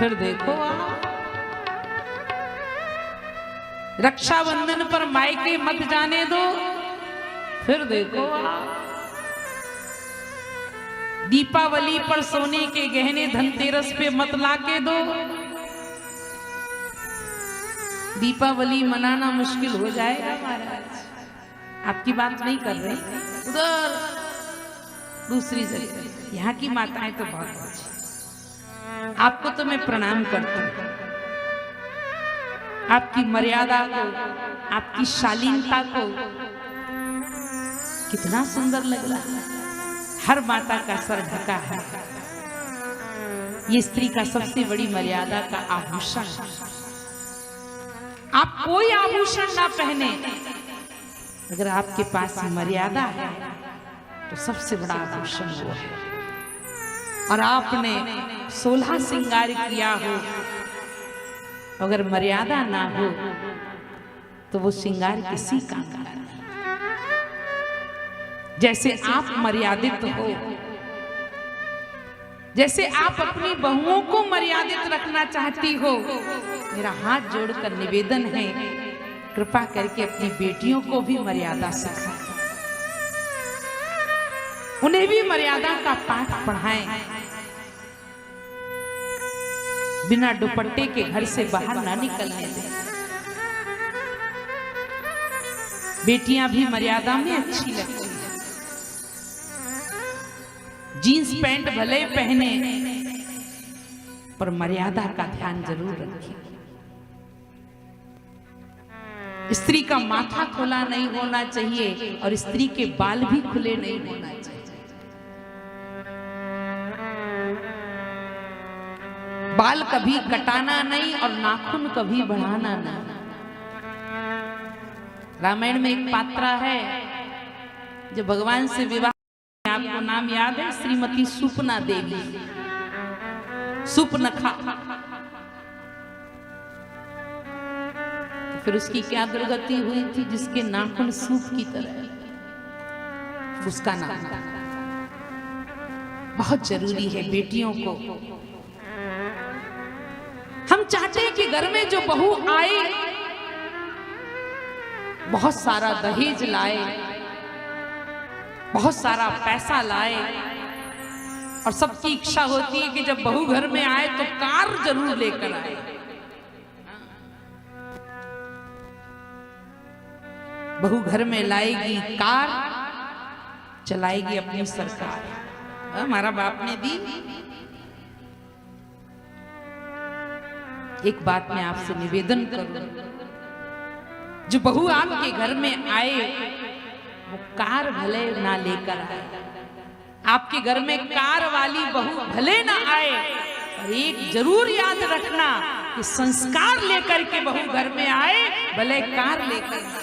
फिर देखो आप रक्षाबंधन पर मायके मत जाने दो, फिर देखो आप दीपावली पर सोने के गहने धनतेरस पे मत लाके दो। दीपावली मनाना मुश्किल हो जाएगा महाराज। आपकी बात नहीं कर रहे, उधर दूसरी जगह यहाँ की माताएं तो बहुत अच्छी। आपको तो मैं प्रणाम करती हूँ, आपकी मर्यादा को, आपकी शालीनता को कितना सुंदर लग रहा है। हर माता का सर ढका है, ये स्त्री का सबसे बड़ी मर्यादा का आभूषण है। आप कोई आभूषण ना पहने, अगर आपके पास मर्यादा है तो सबसे बड़ा आभूषण वो है। और आपने 16 श्रृंगार किया हो, अगर मर्यादा ना हो तो वो श्रृंगार किसी काम का नहीं। जैसे आप मर्यादित हो, जैसे आप अपनी बहुओं को मर्यादित रखना चाहती हो, मेरा हाथ जोड़कर निवेदन है, कृपा करके अपनी बेटियों को भी मर्यादा सिखाएं, उन्हें भी मर्यादा का पाठ पढ़ाएं। बिना दुपट्टे के घर से बाहर ना निकलने दें। बेटियां भी मर्यादा में अच्छी लगती हैं। जीन्स पैंट भले पहने पर मर्यादा का ध्यान जरूर रखें। स्त्री का माथा खुला नहीं होना चाहिए और स्त्री के बाल भी खुले नहीं होना चाहिए। बाल कभी कटाना नहीं और नाखून कभी बढ़ाना नहीं। रामायण में एक पात्रा है जो भगवान से विवाह, आपको नाम याद है, श्रीमती सुपना देवी, सुपनखा। फिर उसकी क्या दुर्गति हुई थी, जिसके नाखून सूप की तरह, उसका नाम। बहुत जरूरी है बेटियों को, हम चाहते हैं कि घर में जो बहू आए बहुत सारा दहेज लाए, बहुत सारा पैसा लाए, और सबकी इच्छा होती है कि जब बहू घर में आए तो कार जरूर लेकर आए। बहू घर में लाएगी कार, चलाएगी अपनी सरकार। हमारा बाप ने दी। एक बात मैं आपसे निवेदन करूं, जो बहू आपके घर में आए वो कार भले ना लेकर आए। आपके घर में कार वाली बहू भले ना आए, और एक जरूर याद रखना कि संस्कार लेकर के बहू घर में आए, भले कार लेकर ना।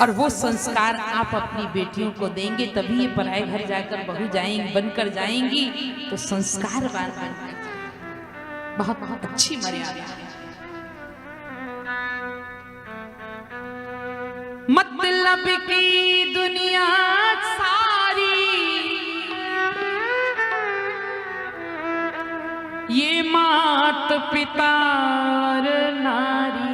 और वो संस्कार आप अपनी बेटियों को देंगे, तभी ये पराए घर जाकर बहू जाएंगी, बनकर जाएंगी तो संस्कारवान बनकर। बहुत बहुत अच्छी मर्यादा है। मतलब की दुनिया सारी ये मात पिता और नारी,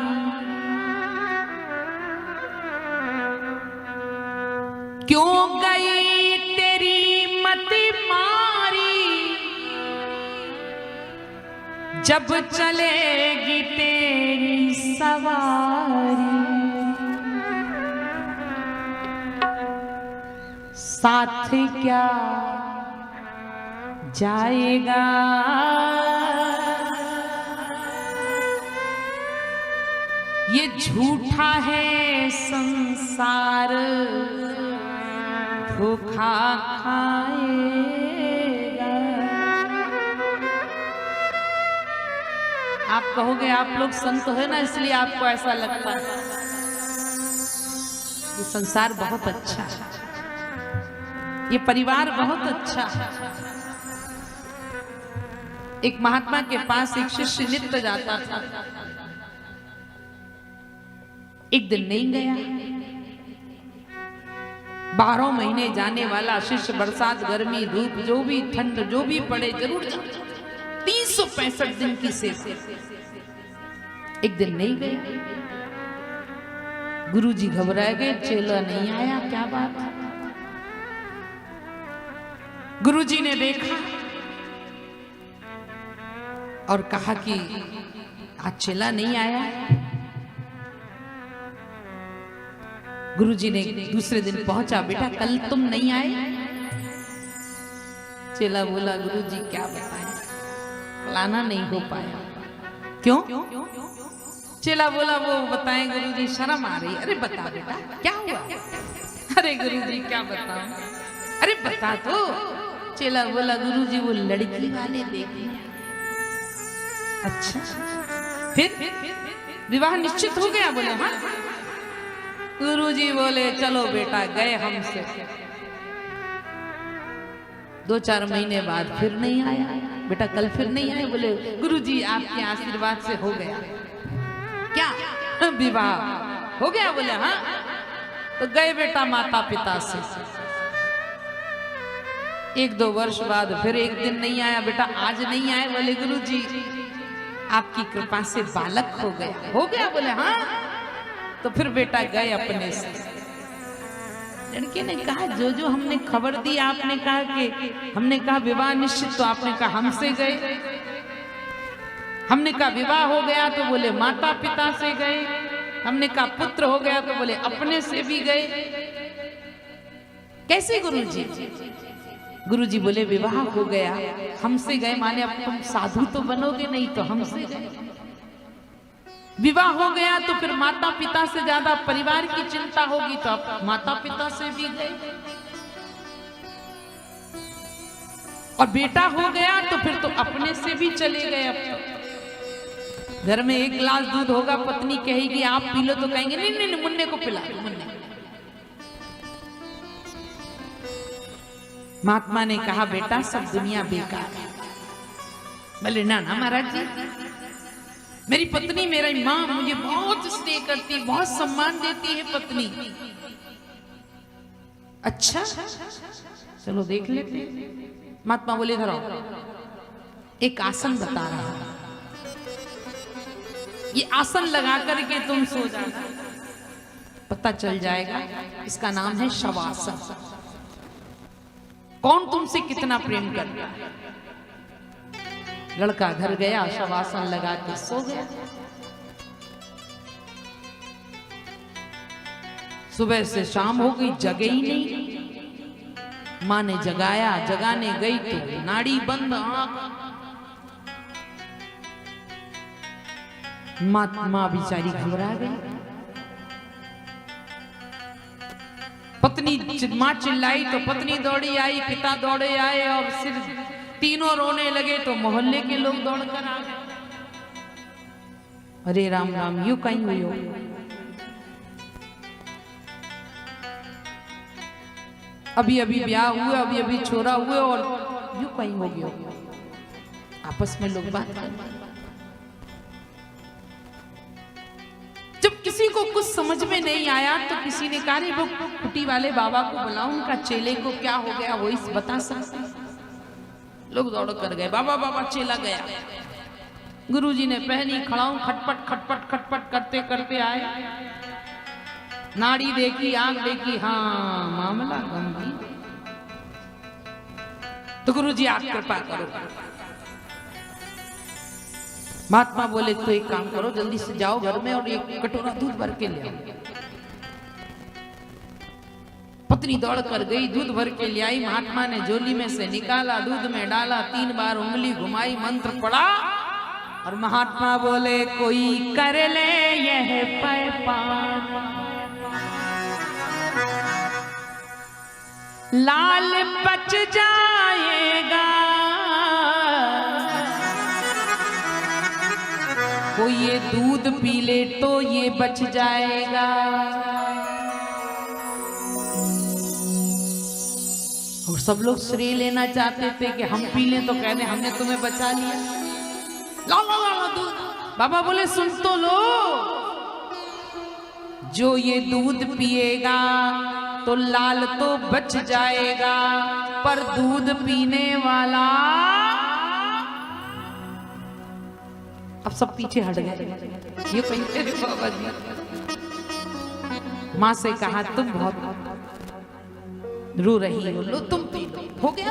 क्यों गई तेरी मति मारी, जब चलेगी तेरी सवारी, साथ क्या जाएगा, ये झूठा है संसार, धोखा खाएगा। आप कहोगे आप लोग संत है ना इसलिए आपको ऐसा लगता है। ये संसार बहुत अच्छा है, ये परिवार बहुत अच्छा है। एक महात्मा के पास एक शिष्य नित्य जाता था। एक दिन नहीं गया, 12 महीने जाने वाला शिष्य बरसात गर्मी धूप जो भी ठंड जो भी पड़े जरूर जाता। 365 दिन की सेवा। एक दिन नहीं गए, गुरुजी घबरा गए, चेला नहीं आया, क्या बात। गुरुजी ने देखा और कहा कि आज चेला नहीं आया। गुरुजी ने दूसरे दिन पहुंचा, बेटा कल तुम नहीं आए। चेला बोला गुरुजी क्या बताएं, लाना नहीं हो पाया। क्यों? चेला बोला वो बताएं गुरुजी, शर्म आ रही। अरे बता बेटा क्या हुआ। अरे गुरुजी क्या बताऊं, अरे बता तो। चेला बोला गुरुजी वो लड़की वाले देखे। अच्छा फिर विवाह निश्चित हो गया? बोले हाँ। गुरुजी बोले चलो बेटा, गए हमसे। 2-4 महीने बाद फिर नहीं आया। बेटा कल फिर नहीं आए? बोले गुरुजी आपके आशीर्वाद से हो गया। क्या विवाह हो गया? बोले हाँ। तो गए बेटा माता पिता से। 1-2 वर्ष बाद फिर एक दिन नहीं आया। बेटा आज नहीं आए? बोले गुरुजी आपकी कृपा से बालक हो गया। हो गया? बोले हाँ। तो फिर बेटा गए अपने से। लड़के ने कहा जो जो हमने खबर दी, आपने कहा कि हमने कहा विवाह निश्चित, तो आपने कहा हमसे गए। हमने कहा विवाह हो गया तो बोले माता पिता से गए। हमने कहा पुत्र हो गया तो बोले अपने से भी गए। कैसे गुरुजी? गुरुजी बोले विवाह हो गया हमसे गए माने अब तुम साधु तो बनोगे नहीं, तो हमसे गए। विवाह हो गया तो फिर माता पिता से ज्यादा परिवार की चिंता होगी, तो अब माता पिता से भी गए। और बेटा हो गया तो फिर तो अपने से भी चले गए। अब तो घर में 1 गिलास दूध होगा, पत्नी कहेगी आप पी लो, तो कहेंगे नहीं नहीं, नहीं मुन्ने को पिला दो, मुन्ने। महात्मा ने कहा बेटा सब दुनिया बेकार है। बोले ना ना महाराज जी, मेरी पत्नी मेरी माँ मुझे बहुत स्नेह करती, बहुत सम्मान देती है पत्नी। अच्छा चलो देख लेते। महात्मा बोले इधर आओ, एक आसन बता रहा हूं, ये आसन लगा करके तुम सो जाना, पता चल जाएगा। इसका नाम है शवासन। कौन तुमसे कितना प्रेम करता है। लड़का घर गया, शवासन लगा के सो गया। सुबह से शाम हो गई, जगे ही नहीं। मां ने जगाया, जगाने गई तो नाड़ी बंद, आंख। मां बेचारी घबरा गई। पत्नी मां चिल्लाई तो पत्नी दौड़ी आई, पिता दौड़े आए, और सिर तीनों रोने लगे तो मोहल्ले के लोग दौड़कर आ गए। अरे राम राम, यू कहीं हुई हो। अभी अभी ब्याह हुए, अभी अभी छोरा हुए, और यू कहीं हो गया। आपस में लोग बात कर। जब किसी को कुछ समझ में नहीं आया तो किसी ने कहा वो कुटी वाले बाबा को बुलाओ, उनका चेले को क्या हो गया वो इस बता सकते। लोग दौड़ कर गए, बाबा बाबा। चेला गया, गुरुजी ने पहनी खड़ाऊं, खटपट खटपट खटपट करते करते आए। नाड़ी देखी, आंख देखी, हाँ मामला गंभीर। तो गुरुजी आप कृपा करो। महात्मा बोले तो एक काम करो, जल्दी से जाओ घर में और एक कटोरा दूध भर के ले आओ। पत्नी दौड़ कर गई, दूध भर के ले आई। महात्मा ने झोली में से निकाला, दूध में डाला, 3 बार उंगली घुमाई, मंत्र पढ़ा, और महात्मा बोले कोई कर ले यह पैपान, लाल बच जाएगा। कोई ये दूध पी ले तो ये बच जाएगा। और सब लोग श्रेय लेना चाहते थे कि हम पी लें, तो कहने हमने तुम्हें बचा लिया। ला ला ला दूध। बाबा बोले सुन तो लो, जो ये दूध पिएगा तो लाल तो बच जाएगा, पर दूध पीने वाला। अब सब पीछे हट गए। ये पहले बाबा जी माँ से कहा तुम बहुत रो रही हो, लो तुम पी लो, हो गया।